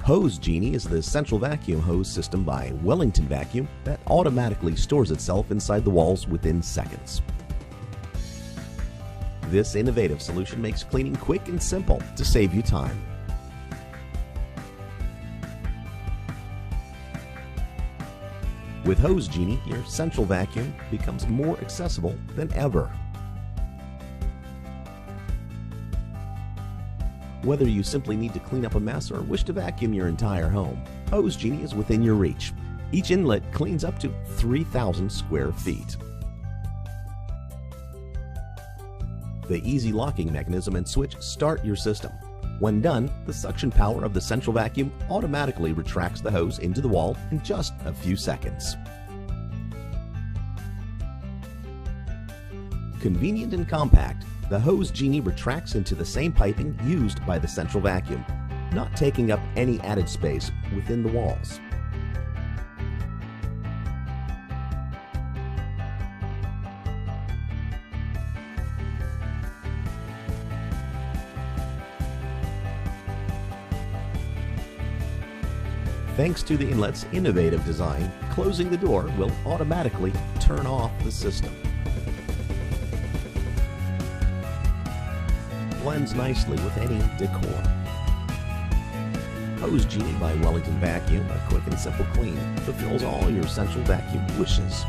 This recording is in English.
Hose Genie is the central vacuum hose system by Wellington Vacuum that automatically stores itself inside the walls within seconds. This innovative solution makes cleaning quick and simple to save you time. With Hose Genie, your central vacuum becomes more accessible than ever. Whether you simply need to clean up a mess or wish to vacuum your entire home, Hose Genie is within your reach. Each inlet cleans up to 3,000 square feet. The easy locking mechanism and switch start your system. When done, the suction power of the central vacuum automatically retracts the hose into the wall in just a few seconds. Convenient and compact, the Hose Genie retracts into the same piping used by the central vacuum, not taking up any added space within the walls. Thanks to the inlet's innovative design, closing the door will automatically turn off the system. Blends nicely with any decor. Hose Genie by Wellington Vacuum, a quick and simple clean, fulfills all your central vacuum wishes.